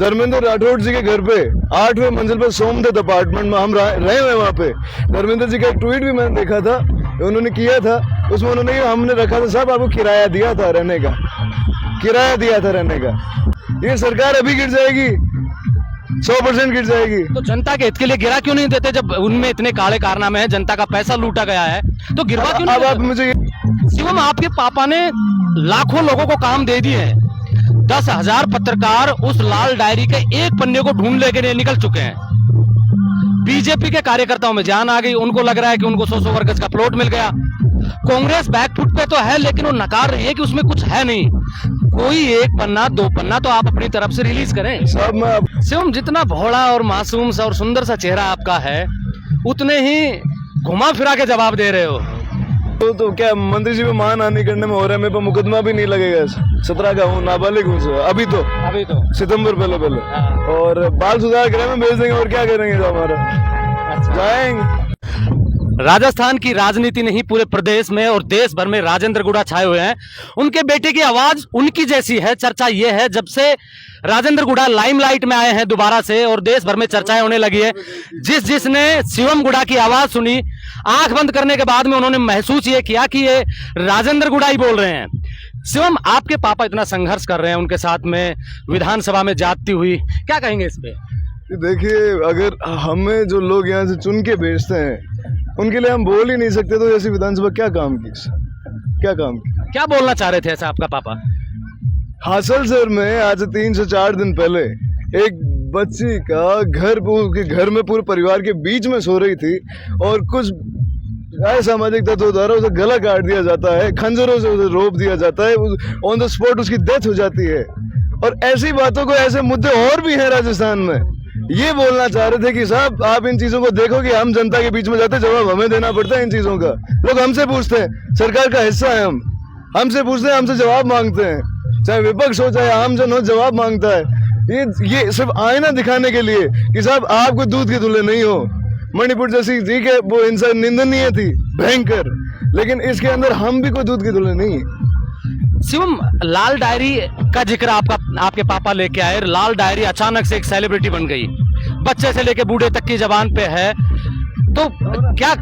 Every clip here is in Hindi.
धर्मेंद्र राठौड़ जी के घर पे 8वें मंजिल पे सोमदत्त अपार्टमेंट में हम रहे हुए वहाँ पे। धर्मेंद्र जी का एक ट्वीट भी मैंने देखा था, उन्होंने किया था, उसमें उन्होंने हमने रखा था साहब आपको किराया दिया था रहने का, किराया दिया था रहने का। ये सरकार अभी गिर जाएगी, 100% गिर जाएगी। तो जनता के हित के लिए गिरा क्यों नहीं देते? जब उनमें इतने काले कारनामे हैं, जनता का पैसा लूटा गया है, तो गिरवा क्यों नहीं अब आप देते? मुझे शिवम, आपके पापा ने लाखों लोगों को काम दे दिए हैं। 10,000 पत्रकार उस लाल डायरी के एक पन्ने को ढूंढ लेके निकल चुके हैं। बीजेपी के कार्यकर्ताओं में जान आ गई, उनको लग रहा है कि उनको 100 गज का प्लॉट मिल गया। कांग्रेस बैकफुट पे तो है, लेकिन वो नकार रही है कि उसमें कुछ है नहीं। कोई एक पन्ना 2 पन्ना तो आप अपनी तरफ से रिलीज करें। साहब मैं शिवम, जितना भोला और मासूम सा और सुंदर सा चेहरा आपका है, उतने ही घुमा फिरा के जवाब दे रहे हो। तो क्या मंत्री जी पे मानहानि करने में हो रहा है? मेरे पे मुकदमा भी नहीं लगेगा। 17 का हूँ, नाबालिग हूँ अभी तो सितंबर पहले और बाल सुधार गृह में भेज देंगे और क्या करेंगे जो हमारा जाएंगे। राजस्थान की राजनीति नहीं, पूरे प्रदेश में और देश भर में राजेंद्र गुड़ा छाए हुए हैं। उनके बेटे की आवाज उनकी जैसी है। चर्चा यह है, जब से राजेंद्र गुड़ा लाइमलाइट में आए हैं दोबारा से और देश भर में चर्चाएं होने लगी है, जिसने शिवम गुड़ा की आवाज सुनी, आंख बंद करने के बाद में उन्होंने महसूस ये किया कि ये राजेंद्र गुड़ा ही बोल रहे हैं। शिवम, आपके पापा इतना संघर्ष कर रहे हैं, उनके साथ में विधानसभा में जाती हुई, क्या कहेंगे इस पे? देखिए, अगर हमें जो लोग यहाँ से चुन के भेजते हैं उनके लिए हम बोल ही नहीं सकते, तो ऐसी विधानसभा क्या काम की, क्या काम की? क्या बोलना चाह रहे थे ऐसा आपका पापा? हासिल सर में आज 3 से 4 दिन पहले एक बच्ची का घर में पूरे परिवार के बीच में सो रही थी और कुछ असामाजिक तत्वों द्वारा उसे गला काट दिया जाता है, खंजरों से उसे रोप दिया जाता है, ऑन द स्पॉट उसकी डेथ हो जाती है। और ऐसी बातों को, ऐसे मुद्दे और भी हैं राजस्थान में। ये बोलना चाह रहे थे कि साहब आप इन चीजों को देखो कि हम जनता के बीच में जाते, जवाब हमें देना पड़ता है इन चीजों का। लोग हमसे पूछते हैं, सरकार का हिस्सा है हम, हमसे पूछते हैं, हमसे जवाब मांगते हैं, चाहे विपक्ष हो चाहे आम जन हो, जवाब मांगता है। ये सिर्फ आईना दिखाने के लिए कि साहब आप कोई दूध के दूल्हे नहीं हो। मणिपुर जैसी ठीक है, वो हिंसा निंदनीय थी, भयंकर, लेकिन इसके अंदर हम भी कोई दूध के दूल्हे नहीं है। शिवम, लाल डायरी का जिक्र आपके पापा लेके आए। लाल डायरी अचानक से एक सेलिब्रिटी बन गई, बच्चे से लेके बूढ़े तक की जबान पे है। तो क्या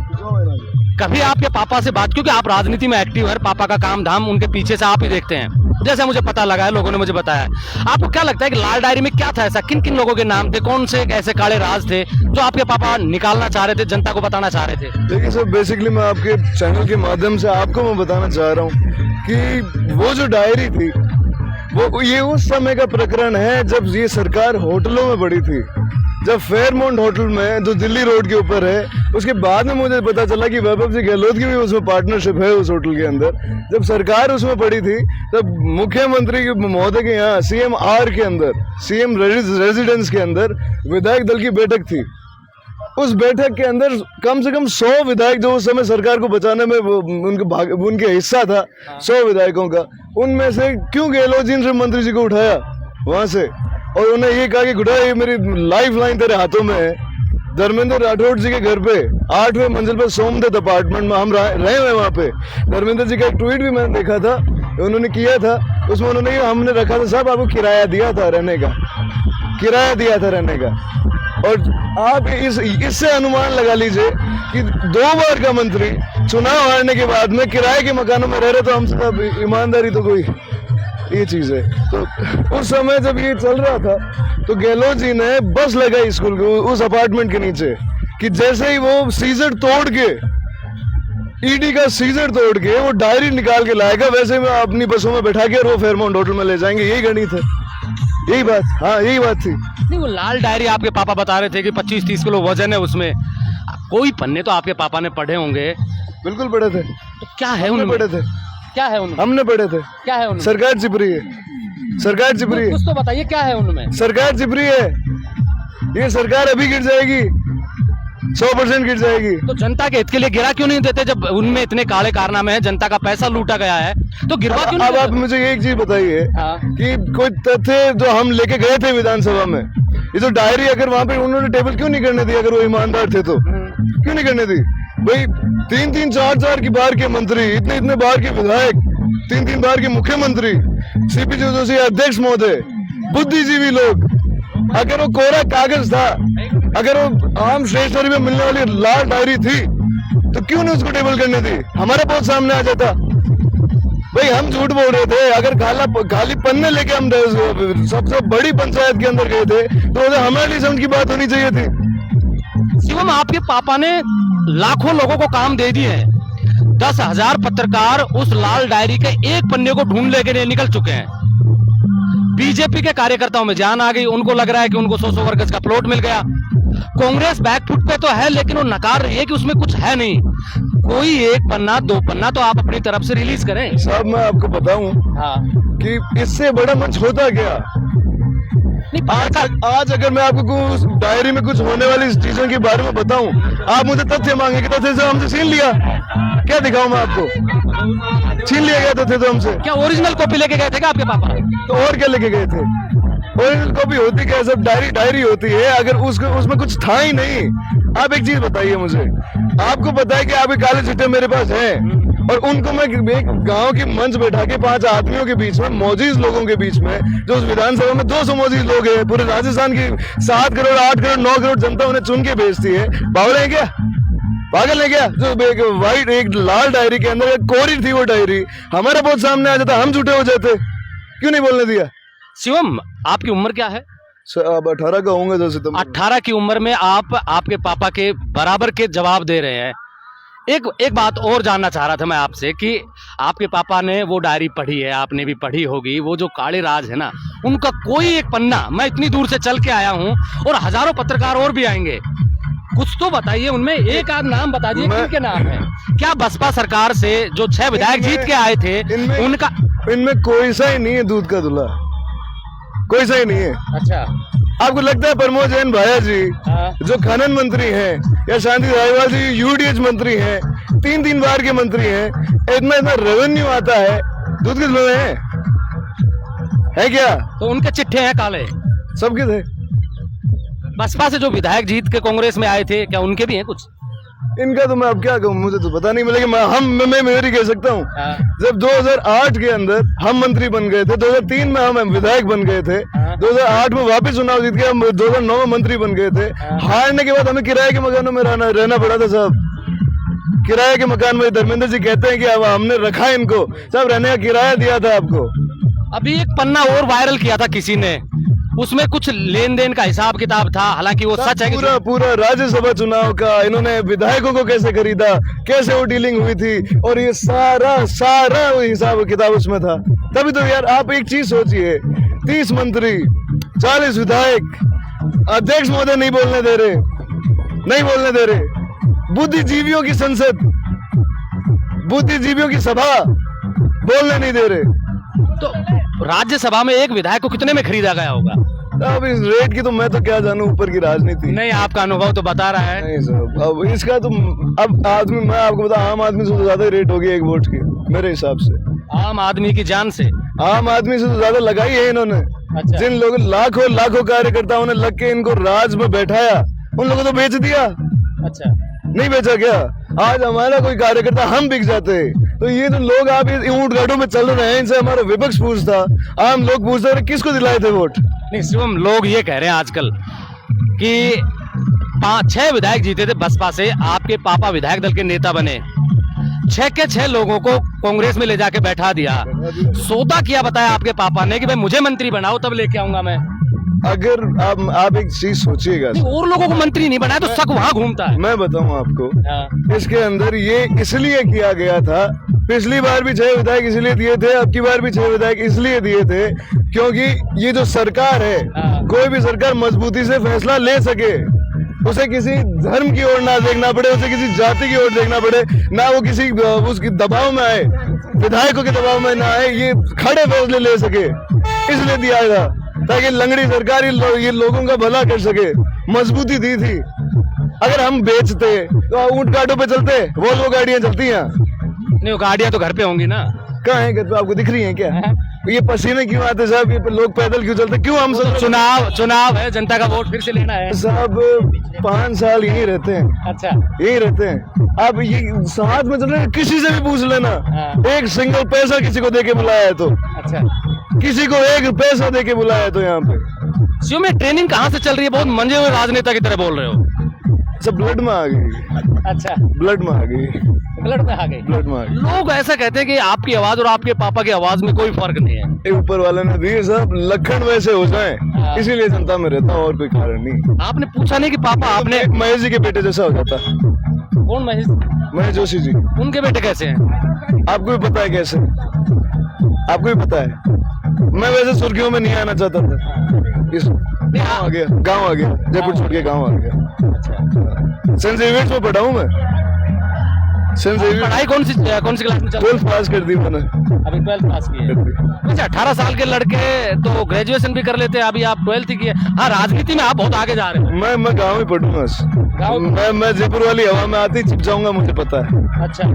कभी आपके पापा से बात, क्योंकि आप राजनीति में एक्टिव है, पापा का काम धाम उनके पीछे से आप ही देखते हैं, जैसे मुझे पता लगा है, लोगों ने मुझे बताया। आपको क्या लगता है कि लाल डायरी में क्या था ऐसा? किन किन लोगों के नाम थे, कौन से ऐसे काले राज थे जो आपके पापा निकालना चाह रहे थे, जनता को बताना चाह रहे थे? देखिए सर, बेसिकली मैं आपके चैनल के माध्यम से आपको मैं बताना चाह रहा हूँ कि वो जो डायरी थी वो ये उस समय का प्रकरण है जब ये सरकार होटलों में पड़ी थी। जब फेयरमाउंट होटल में, जो दिल्ली रोड के ऊपर है, उसके बाद में मुझे पता चला कि वैभव जी गहलोत की भी उसमें पार्टनरशिप है उस होटल के अंदर। जब सरकार उसमें पड़ी थी तब मुख्यमंत्री महोदय के यहाँ CMR के अंदर, CM रेजिडेंस के अंदर विधायक दल की बैठक थी। उस बैठक के अंदर कम से कम 100 विधायक, जो उस समय सरकार को बचाने में उनके हिस्सा था, 100 विधायकों का, उनमें से क्यों गहलोत जी ने मंत्री जी को उठाया वहां से और उन्हें ये कहा कि गुड़ा ये मेरी लाइफ लाइन तेरे हाथों में है। धर्मेंद्र राठौड़ जी के घर पे 8वें मंजिल पे सोमदत्त अपार्टमेंट में हम रहे हुए वहाँ पे। धर्मेंद्र जी का एक ट्वीट भी मैंने देखा था, उन्होंने किया था, उसमें उन्होंने हमने रखा था साहब आपको किराया दिया था रहने का, किराया दिया था रहने का। और आप इससे अनुमान लगा लीजिए कि 2 बार का मंत्री चुनाव हारने के बाद में किराए के मकानों में रह रहे, तो हम ईमानदारी तो कोई ये चीज है। तो उस समय जब ये चल रहा था तो गहलोत जी ने बस लगाई स्कूल के उस अपार्टमेंट के नीचे कि जैसे ही वो सीजर तोड़ के, ईडी का सीजर तोड़ के वो डायरी निकाल के लाएगा, वैसे में अपनी बसों में बैठा के और वो फेयरमाउंट होटल में ले जाएंगे। यही गणित है, यही बात, हाँ यही बात थी। नहीं, वो लाल डायरी आपके पापा बता रहे थे कि 25-30 किलो वजन है उसमें। कोई पन्ने तो आपके पापा ने पढ़े होंगे। बिल्कुल पढ़े थे। तो क्या है उनमें? पढ़े थे, क्या है उनमें? हमने पढ़े थे। क्या है उनमें? सरकार चिपरी है, सरकार चिपरी है। कुछ तो बताइए, क्या है उनमें? सरकार चिपरी है, ये सरकार अभी गिर जाएगी, 100% गिर जाएगी। तो जनता के हित के लिए गिरा क्यों नहीं देते? जब उनमें इतने काले कारनामे हैं, जनता का पैसा लूटा गया है, तो गिरवा क्यों नहीं अब देते? आप मुझे एक चीज बताइए कि हाँ। कोई तथ्य जो हम लेके गए थे विधानसभा में, ये जो डायरी अगर वहां पे उन्होंने टेबल क्यों नहीं करने दी? अगर वो ईमानदार थे तो क्यों नहीं करने दी? भाई 3-3, 4-4 की बार के मंत्री, इतने बार के विधायक, 3-3 बार के मुख्यमंत्री, CP जोशी अध्यक्ष महोदय, बुद्धिजीवी लोग, अगर वो कोरा कागज था, अगर वो आम स्टेशनरी में मिलने वाली लाल डायरी थी, तो क्यों नहीं उसको टेबल करने दी? हमारा बहुत सामने आ जाता। भाई हम झूठ बोल रहे थे, अगर खाली पन्ने लेके हम सबसे बड़ी पंचायत के अंदर गए थे, तो हमारे लिए समझ की बात होनी चाहिए थी। शिवम, आपके पापा ने लाखों लोगों को काम दे दिए हैं। 10,000 पत्रकार उस लाल डायरी के एक पन्ने को ढूंढ लेके निकल चुके हैं। बीजेपी के कार्यकर्ताओं में जान आ गई, उनको लग रहा है कि उनको 100 वर्गज का प्लॉट मिल गया। कांग्रेस बैकफुट पे तो है, लेकिन वो नकार रही है कि उसमें कुछ है नहीं। कोई एक पन्ना 2 पन्ना तो आप अपनी तरफ से रिलीज करें। साहब मैं आपको बताऊं कि इससे बड़ा मंच होता क्या? आज अगर मैं आपको उस डायरी में कुछ होने वाली चीजों के बारे में बताऊं, आप मुझे तथ्य मांगेंगे, तथ्य से हमसे छीन लिया। क्या दिखाऊं मैं आपको? छीन लिया गया तथ्य तो हमसे। क्या ओरिजिनल कॉपी लेके गए थे क्या आपके पापा? तो और क्या लेके गए थे? ओरिजिनल कॉपी होती क्या? सब डायरी होती है। अगर उसमें कुछ था ही नहीं। आप एक चीज बताइए मुझे, आपको पता है कि आपके काले चिट्ठे मेरे पास हैं, और उनको मैं एक गांव के मंच बैठा के 5 आदमियों के बीच में, मौजूद लोगों के बीच में, जो उस विधानसभा में 200 मौजूद लोग हैं, पूरे राजस्थान की 7 करोड़ 8 करोड़ 9 करोड़ जनता उन्हें चुन के भेजती है। पागल है क्या? पागल है क्या? जो व्हाइट एक लाल डायरी के अंदर कोरी थी, वो डायरी हमारा बहुत सामने आ जाता, हम झूठे हो जाते। क्यों नहीं बोलने दिया? शिवम, आपकी उम्र क्या है? अब 18 का होंगे 2 सितंबर। 18 की उम्र में आप आपके पापा के बराबर के जवाब दे रहे हैं। एक बात और जानना चाह रहा था मैं आपसे कि आपके पापा ने वो डायरी पढ़ी है, आपने भी पढ़ी होगी। वो जो काले राज है ना, उनका कोई एक पन्ना, मैं इतनी दूर से चल के आया हूँ और हजारों पत्रकार और भी आएंगे, कुछ तो बताइए, उनमें एक आध नाम बता दीजिए, किनके नाम है? क्या बसपा सरकार से जो 6 विधायक जीत के आए थे उनका? इनमें कोई सा ही नहीं है दूध का दूल्हा, कोई सा ही नहीं है। अच्छा, आपको लगता है प्रमोद जैन भाया जी जो खनन मंत्री हैं, या शांति धारीवाल जी यूडीएच मंत्री हैं, 3 बार के मंत्री हैं, इतना रेवेन्यू आता है, दूध के दूल्हे है क्या? तो उनके चिट्ठे हैं काले? सबके थे। बसपा से जो विधायक जीत के कांग्रेस में आए थे, क्या उनके भी हैं कुछ? इनका तो मैं अब क्या कहूँ, मुझे तो पता नहीं मिलेगा। मैं मेरी कह सकता हूँ, जब 2008 के अंदर हम मंत्री बन गए थे, 2003 में हम विधायक बन गए थे, 2008 में वापस चुनाव जीत के हम 2009 में मंत्री बन गए थे। हारने के बाद हमें किराए के मकानों में रहना पड़ा था साहब। किराए के मकान में धर्मेंद्र जी कहते हैं कि अब हमने रखा इनको, साहब रहने का किराया दिया था आपको। अभी एक पन्ना और वायरल किया था किसी ने, उसमें कुछ लेन देन का हिसाब किताब था, हालांकि वो सच है कि पूरा राज्यसभा चुनाव का इन्होंने विधायकों को कैसे खरीदा, कैसे वो डीलिंग हुई थी, और ये सारा हिसाब किताब उसमें था। तभी तो यार आप एक चीज सोचिए, 30 मंत्री 40 विधायक, अध्यक्ष महोदय नहीं बोलने दे रहे, बुद्धिजीवियों की संसद, बुद्धिजीवियों की सभा बोलने नहीं दे रहे। तो राज्यसभा में एक विधायक को कितने में खरीदा गया होगा? अब इस रेट की तो मैं तो क्या जानूं, ऊपर की राजनीति। नहीं, आपका अनुभव तो बता रहा है। नहीं साहब, अब इसका तो अब आदमी, मैं आपको बता, आम आदमी से तो ज्यादा रेट होगी एक वोट की मेरे हिसाब से। आम आदमी की जान से? आम आदमी से तो ज्यादा लगाई है इन्होंने। अच्छा। जिन लोग लाखों कार्यकर्ताओं ने लग के इनको राज में बैठाया, उन लोगों को तो बेच दिया। अच्छा, नहीं बेचा क्या? आज हमारा कोई कार्यकर्ता हम बिक जाते। तो ये तो लोग आप ऊंट गाड़ों में चल रहे हैं, इनसे हमारा विपक्ष पूछता, आम लोग पूछते हैं किसको दिलाए थे वोट? नहीं शिवम, लोग ये कह रहे हैं आजकल कि 5-6 विधायक जीते थे बसपा से, आपके पापा विधायक दल के नेता बने, 6 के 6 लोगों को कांग्रेस में ले जाके बैठा दिया। सौदा किया बताया आपके पापा ने कि भाई मुझे मंत्री बनाओ, तब लेके आऊंगा मैं। अगर आप एक चीज सोचिएगा, और लोगों को मंत्री नहीं बनाया तो शक वहां घूमता है। मैं बताऊं आपको, इसके अंदर ये इसलिए किया गया था, पिछली बार भी 6 विधायक इसलिए दिए थे, अब की बार भी 6 विधायक इसलिए दिए थे क्योंकि ये जो सरकार है, कोई भी सरकार मजबूती से फैसला ले सके, उसे किसी धर्म की ओर ना देखना पड़े, उसे किसी जाति की ओर देखना पड़े, ना वो किसी उसकी दबाव में आए, विधायकों के दबाव में ना आए, ये खड़े फैसले ले सके, इसलिए दिया था ताकि लंगड़ी सरकार ये लोगों का भला कर सके, मजबूती दी थी। अगर हम बेचते तो ऊंट गाड़ों पे चलते, वोल्वो गाड़ियां चलती हैं। नहीं, वो गाड़ियां तो घर पे होंगी ना। कहाँ है घर पे? आपको दिख रही हैं क्या? ये पसीने क्यों आते साहब? ये लोग पैदल क्यों चलते? क्यों? हम सब चुनाव है, जनता का वोट फिर से लेना है साहब। 5 साल यही रहते हैं। अच्छा, यही रहते हैं। आप ये साथ में चल रहे, किसी से भी पूछ लेना, एक सिंगल पैसा किसी को देके बुलाया है तो? अच्छा, किसी को 1 पैसा देके बुलाया है तो यहाँ पे शिव में ट्रेनिंग कहाँ से चल रही है? बहुत मंजे हुए राजनेता की तरह बोल रहे हो। सब ब्लड में आ गई, अच्छा, ब्लड में आ गई, ब्लड में आ गई। ब्लड में आ गई। लोग ऐसा कहते हैं कि आपकी आवाज और आपके पापा की आवाज में कोई फर्क नहीं है। ये ऊपर वाले ने दिए सब लखन वैसे हो जाए, हाँ। इसीलिए जनता में रहता हूँ, और कोई कारण नहीं। आपने पूछा नहीं कि पापा आपने महेश जी के बेटे जैसा हो जाता। कौन? महेश जोशी जी, उनके बेटे कैसे हैं? आपको भी पता है कैसे, आपको भी पता है। मैं वैसे सुर्खियों में नहीं आना चाहता था, इस गाँव आ गया, गाँव आ गया, जयपुर छोड़ के गाँव आ गया। सेंट जेवियर्स में पढ़ा हूँ मैं, सेंट जेवियर्स। पढ़ाई कौन सी क्लास में चल रही 12th पास कर दी मैंने। है? अभी 12th पास की है। अच्छा, 18 साल के लड़के तो ग्रेजुएशन भी कर लेते हैं, अभी आप 12th ही किए। हाँ, राजनीति में आप बहुत आगे जा रहे हो। मैं गाँव ही पढ़ूंगा बस। गाँव? मैं जयपुर वाली हवा में आती चिप जाऊंगा, मुझे पता है। अच्छा,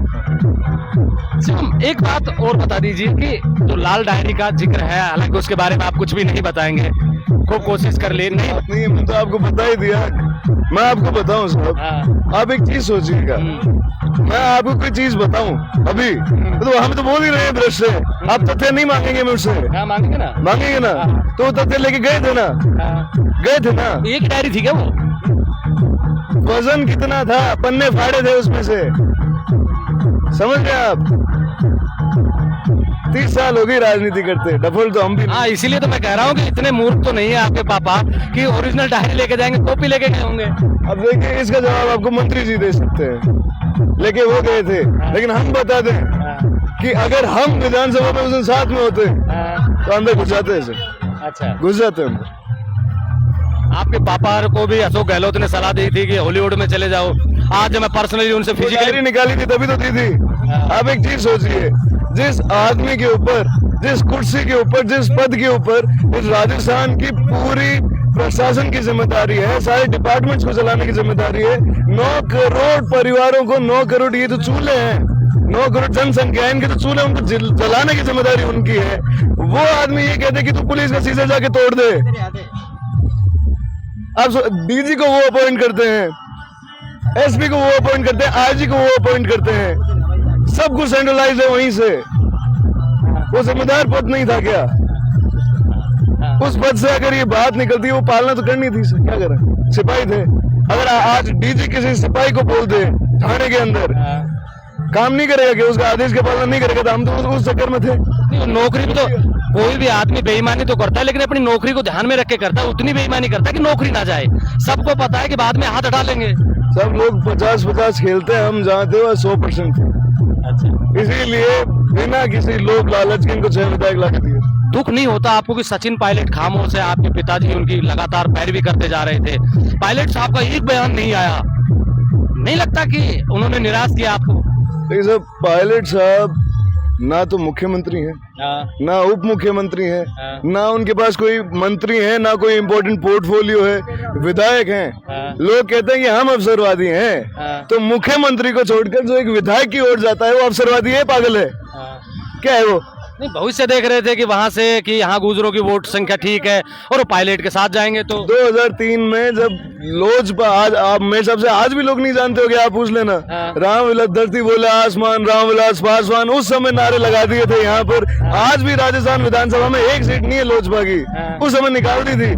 शिवम, एक बात और बता दीजिए कि जो लाल डायरी का जिक्र है, हालांकि उसके बारे में आप कुछ भी नहीं बताएंगे, खूब कोशिश कर ले नहीं। नहीं, मैं तो आपको बता ही दिया। मैं आपको बताऊं साहब, हाँ। आप एक चीज सोचिएगा, मैं आपको कोई चीज बताऊं अभी तो हम तो बोल ही रहे हैं ब्रश से, आप तथ्य नहीं मांगेंगे मुझसे। हाँ, मांगेंगे ना। मांगेंगे ना, हाँ। तो तथ्य लेके गए थे ना, हाँ। गए थे ना। एक डायरी थी क्या वो? वजन कितना था, पन्ने फाड़े थे उसमें से, समझ गए आप। 30 साल हो गई राजनीति करते, डफल तो हम भी नहीं। हाँ, इसीलिए तो मैं कह रहा हूँ कि इतने मूर्ख तो नहीं है आपके पापा कि ओरिजिनल डायरी लेके जाएंगे, कॉपी लेके गए होंगे। अब देखिए, इसका जवाब आपको मंत्री जी दे सकते हैं, लेके वो गए थे। लेकिन हम बता दें कि अगर हम विधानसभा में उस दिन साथ में होते तो अंदर घुस जाते ऐसे, अच्छा, घुस जाते अंदर। आपके पापा को भी अशोक गहलोत ने सलाह दी थी कि हॉलीवुड में चले जाओ। आज मैं पर्सनली उनसे डायरी फिजिकली निकाली थी तभी तो दी थी। आप एक चीज सोचिए, जिस आदमी के ऊपर, जिस कुर्सी के ऊपर, जिस पद के ऊपर इस राजस्थान की पूरी प्रशासन की जिम्मेदारी है, सारे डिपार्टमेंट्स को चलाने की जिम्मेदारी है। 9 करोड़ परिवारों को 9 करोड़, ये तो चूल्हे हैं, 9 करोड़ जनसंख्या है, इनके तो चूल्हे, उनको जलाने की जिम्मेदारी उनकी है। वो आदमी ये कहते कि तू पुलिस का शीशा जाके तोड़ दे। आप डीजी को वो अपॉइंट करते हैं, एसपी को वो अपॉइंट करते हैं, आईजी को वो अपॉइंट करते हैं, सब कुछ सेंट्रलाइज है वहीं से। वो जिम्मेदार पद नहीं था क्या? उस पद से अगर ये बात निकलती है, वो पालना तो करनी थी। क्या करें, सिपाही थे। अगर आज डीजी किसी सिपाही को बोल दे थाने के अंदर, काम नहीं करेगा कि उसका आदेश के पालन नहीं करेगा, तो हम तो उस चक्कर में थे। नौकरी भी तो कोई भी आदमी बेईमानी तो करता है, लेकिन अपनी नौकरी को ध्यान में रख के करता है, उतनी बेईमानी करता है कि नौकरी ना जाए। सबको पता है कि बाद में हाथ हटा लेंगे। सब लोग 50-50 खेलते हैं, हम जानते हो 100%। अच्छा, इसीलिए बिना किसी लोभ लालच के इनको 6 विधायक ला के दिए। दुख नहीं होता आपको कि सचिन पायलट खामोश है, आपके पिताजी उनकी लगातार पैरवी करते जा रहे थे, पायलट साहब का एक बयान नहीं आया? नहीं लगता कि उन्होंने निराश किया आपको? देखिए साहब, पायलट साहब ना तो मुख्यमंत्री हैं, ना उप मुख्यमंत्री हैं, ना उनके पास कोई मंत्री है, ना कोई इम्पोर्टेंट पोर्टफोलियो है, विधायक हैं। लोग कहते हैं कि हम अवसरवादी हैं, तो मुख्यमंत्री को छोड़कर जो एक विधायक की ओर जाता है वो अवसरवादी है, पागल है? क्या है वो? नहीं, भविष्य देख रहे थे कि वहां से कि यहाँ गुजरों की वोट संख्या ठीक है और वो पायलट के साथ जाएंगे। तो 2003 में जब लोजपा, आज आप मेरे हिसाब से आज भी लोग नहीं जानते हो, आप पूछ लेना। राम विलास धरती बोले आसमान, राम विलास पासवान, उस समय नारे लगा दिए थे यहाँ पर। आज भी राजस्थान विधानसभा में एक सीट नहीं है लोजपा की, उस समय निकाल दी थी।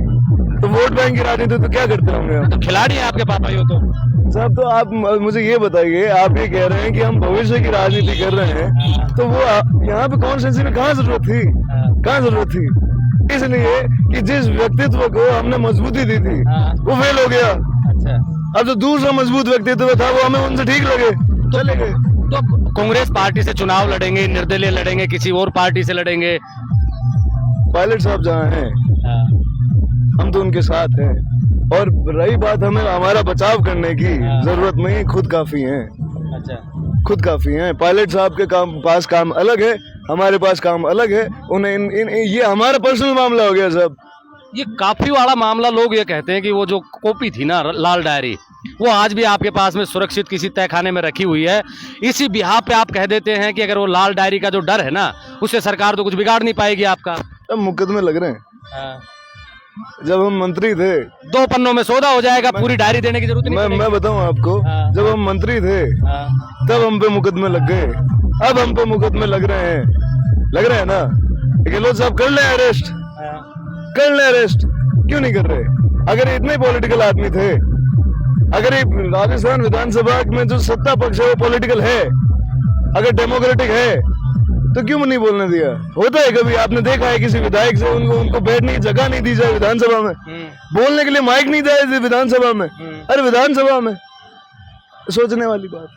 तो वोट बैंक की राजनीति तो क्या करते होंगे? तो खिलाड़ी है आपके पापा यो तो साहब। तो आप मुझे ये बताइए, आप ये कह रहे हैं कि हम भविष्य की राजनीति कर रहे हैं, तो वो यहाँ पे कॉन्स्टिट्यूंसी में कहाँ जरूरत थी? कहाँ जरूरत थी? इसलिए कि जिस व्यक्तित्व को हमने मजबूती दी थी वो फेल हो गया। अच्छा, अब जो दूसरा मजबूत व्यक्तित्व था वो हमें उनसे ठीक लगे, चले गए। तो कांग्रेस पार्टी से चुनाव लड़ेंगे, निर्दलीय लड़ेंगे, किसी और पार्टी से लड़ेंगे? पायलट साहब जहाँ हैं हम तो उनके साथ हैं, और रही बात हमें हमारा बचाव करने की, जरूरत नहीं, खुद काफी हैं। अच्छा, खुद काफी हैं। पायलट साहब के पास काम अलग है, हमारे पास काम अलग है। उन्हें ये हमारा पर्सनल मामला हो गया साहब। ये काफी वाला मामला, लोग ये कहते हैं कि वो जो कॉपी थी ना लाल डायरी, वो आज भी आपके पास में सुरक्षित किसी तहखाने में रखी हुई है। इसी बिहार पे आप कह देते हैं कि अगर वो लाल डायरी का जो डर है ना, उससे सरकार तो कुछ बिगाड़ नहीं पाएगी आपका। अब मुकदमे लग रहे हैं। जब हम मंत्री थे 2 पन्नों में सौदा हो जाएगा, पूरी डायरी देने की जरूरत नहीं। मैं बताऊं आपको, जब हम मंत्री थे तब हम पे मुकदमे लग गए, अब हम पे मुकदमे लग रहे हैं ना। गहलोत साहब कर ले अरेस्ट, कर ले अरेस्ट, क्यों नहीं कर रहे? अगर ये इतने पॉलिटिकल आदमी थे, अगर ये राजस्थान विधानसभा में जो सत्ता पक्ष है वो पॉलिटिकल है, अगर डेमोक्रेटिक है, तो क्यों नहीं बोलने दिया? होता है कभी आपने देखा है किसी विधायक से उनको बैठने की जगह नहीं दी जाए विधानसभा में, बोलने के लिए माइक नहीं दिया जाए विधानसभा में? अरे विधानसभा में, सोचने वाली बात।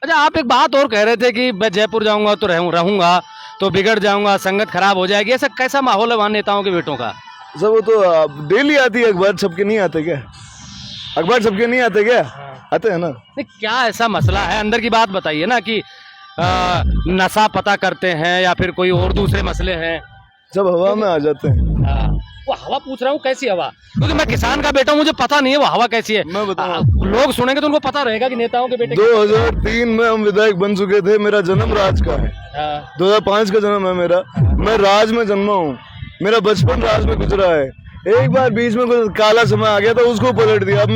अच्छा, आप एक बात और कह रहे थे कि मैं जयपुर जाऊंगा तो रहूंगा तो बिगड़ जाऊंगा, संगत खराब हो जाएगी, ऐसा कैसा माहौल है वहाँ नेताओं के बेटों का? सब वो तो डेली आती है अखबार, छपके नहीं आते क्या? अखबार छपके नहीं आते क्या? आते हैं ना। नहीं, क्या ऐसा मसला है? अंदर की बात बताइए ना कि नशा पता करते हैं या फिर कोई और दूसरे मसले हैं? सब हवा में आ जाते हैं। वो हवा पूछ रहा हूँ कैसी हवा, क्योंकि मैं किसान का बेटा हूँ, मुझे पता नहीं है वो हवा कैसी है। मैं बताऊं, लोग सुनेंगे तो उनको पता रहेगा कि नेताओं के बेटे 2003 में हम विधायक बन चुके थे। मेरा जन्म राज का है, 2005 का जन्म है मेरा। मैं राज में जन्मा हूँ, मेरा बचपन राज में गुजरा है। एक बार बीच में कोई काला समय आ गया था, उसको पलट दिया। अब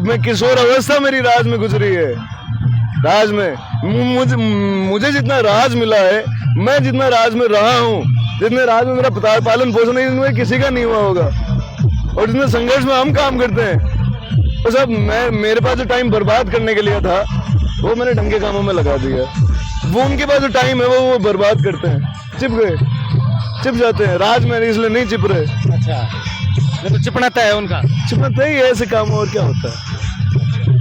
मैं किशोर अवस्था मेरी राज में गुजरी है। राज में मुझे जितना राज मिला है, मैं जितना राज में रहा हूँ, जितने राज में मेरा पालन पोषण इनमें किसी का नहीं हुआ होगा, और जितने संघर्ष में हम काम करते हैं, वो सब मेरे पास जो टाइम बर्बाद करने के लिए था वो मैंने ढंग के कामों में लगा दिया। वो उनके पास जो टाइम है वो बर्बाद करते हैं, चिप जाते हैं। राज में इसलिए नहीं चिप रहे। अच्छा, तो चिपना तय है उनका, चिपना तय है ऐसे काम, और क्या होता है?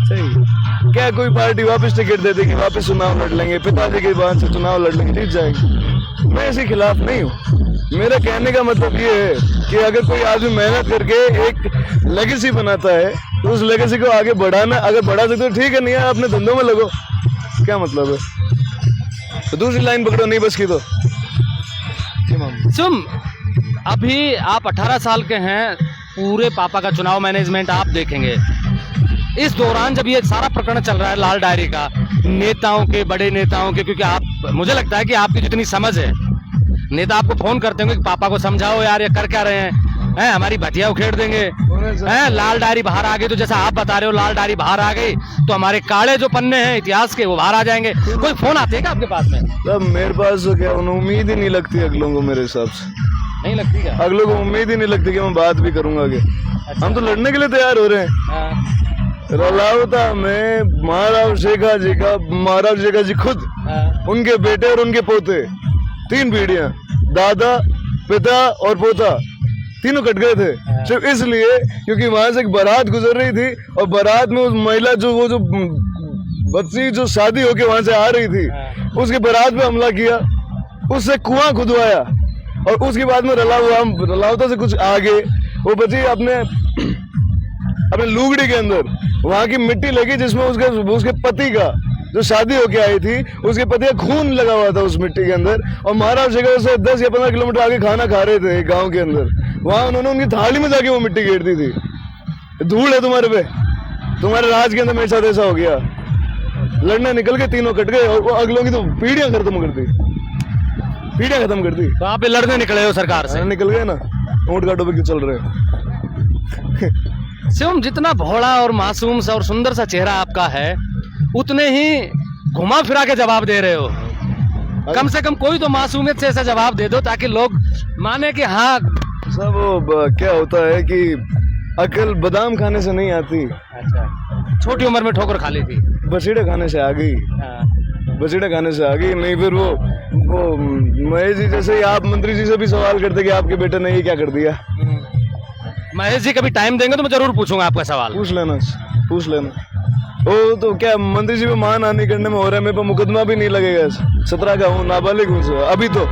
सही क्या कोई पार्टी वापस टिकट दे देगी, वापस चुनाव लड़ लेंगे, पिताजी के बाद से चुनाव लड़ लेंगे, जीत जाएंगे। मैं इसके खिलाफ नहीं हूँ। मेरा कहने का मतलब ये है कि अगर कोई आदमी मेहनत करके एक लेगेसी बनाता है तो उस लेगेसी को आगे बढ़ाना, अगर बढ़ा सकते हो ठीक है, नहीं है अपने धंधों में लगो, क्या मतलब है? तो दूसरी लाइन पकड़ो, नहीं बस की तो। सुन, अभी आप 18 साल के हैं, पूरे पापा का चुनाव मैनेजमेंट आप देखेंगे। इस दौरान जब ये सारा प्रकरण चल रहा है लाल डायरी का, नेताओं के, बड़े नेताओं के, क्योंकि आप, मुझे लगता है कि आपकी जितनी समझ है, नेता आपको फोन करते होंगे कि पापा को समझाओ यार, ये कर क्या रहे हैं, हमारी भतिया उखेड़ देंगे, हैं? लाल डायरी बाहर आ गई तो जैसा आप बता रहे हो, लाल डायरी बाहर आ गई तो हमारे काले जो पन्ने हैं इतिहास के वो बाहर आ जाएंगे। कोई फोन आते हैं क्या आपके पास में? तब मेरे पास तो क्या उम्मीद ही नहीं लगती अगलों को, मेरे हिसाब से नहीं लगती क्या? अगलों को उम्मीद ही नहीं लगती कि मैं बात भी करूंगा आगे। अच्छा। हम तो लड़ने के लिए तैयार हो रहे हैं। रलावता में महाराव शेखा जी खुद, उनके बेटे और उनके पोते, 3 पीढ़ियां, दादा, पिता और पोता, तीनों कट गए थे सिर्फ इसलिए क्योंकि वहां से एक बारात गुजर रही थी, और बारात में उस महिला जो बच्ची जो शादी होके वहां से आ रही थी, उसके बारात पे हमला किया, उससे कुआं खुदवाया, और उसके बाद में रलावता से कुछ आगे वो बच्ची अपने लुगड़ी के अंदर वहां की मिट्टी लगी जिसमें उसके पति का, जो शादी होके आई थी, उसके पति का खून लगा हुआ था उस मिट्टी के अंदर। और महाराज शेखर से 10 या 15 किलोमीटर आगे खाना खा रहे थे गांव के अंदर, वहां उन्होंने उनकी थाली में जाके वो मिट्टी घेर दी थी। धूल है तुम्हारे पे, तुम्हारे राज के अंदर मेरे साथ ऐसा हो गया। लड़ने निकल के तीनों कट गए, और वो अगलों की तो पीढ़ियां खत्म कर दी, पीढ़ियां खत्म कर दी। तो आप लड़ने निकले हो सरकार से? निकल गए ना, ऊंट गाड़ों पे क्यों चल रहे? शिवम, जितना भोला और मासूम सा और सुंदर सा चेहरा आपका है, उतने ही घुमा फिरा के जवाब दे रहे हो। कम से कम कोई तो मासूमियत से ऐसा जवाब दे दो ताकि लोग माने कि हाँ। सब क्या होता है कि अकल बादाम खाने से नहीं आती। अच्छा, छोटी उम्र में ठोकर खा ली थी, बसीड़े खाने से आ गई। बसीड़े खाने से आ गई, नहीं फिर वो महेश जी जैसे ही आप मंत्री जी से भी सवाल करते कि आपके बेटे ने ये क्या कर दिया। महेश जी कभी टाइम देंगे तो मैं जरूर पूछूंगा आपका सवाल। पूछ लेना। वो तो क्या मंत्री जी पे मानहानि करने में हो रहा है, मेरे पे मुकदमा भी नहीं लगेगा। 17 का हूँ, नाबालिग हूँ अभी तो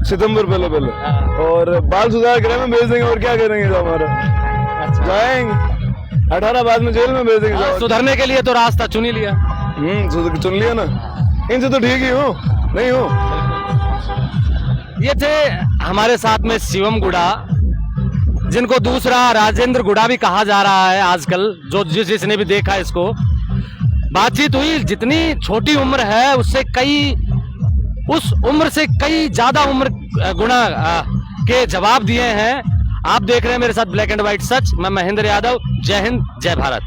सितंबर पहले और बाल सुधार गृह में भेज देंगे, और क्या करेंगे हमारा। अच्छा। जाएंगे 18 बाद में जेल में भेज देंगे। सुधरने के लिए तो रास्ता चुन ही लिया। चुन लिया ना, इनसे तो ठीक ही हूँ, नहीं हूँ। ये थे हमारे साथ में शिवम गुड़ा, जिनको दूसरा राजेंद्र गुड़ा भी कहा जा रहा है आजकल, जो जिसने भी देखा इसको। बातचीत हुई, जितनी छोटी उम्र है उससे उस उम्र से कई ज्यादा उम्र गुणा के जवाब दिए हैं। आप देख रहे हैं मेरे साथ ब्लैक एंड व्हाइट सच। मैं महेंद्र यादव। जय हिंद, जय भारत।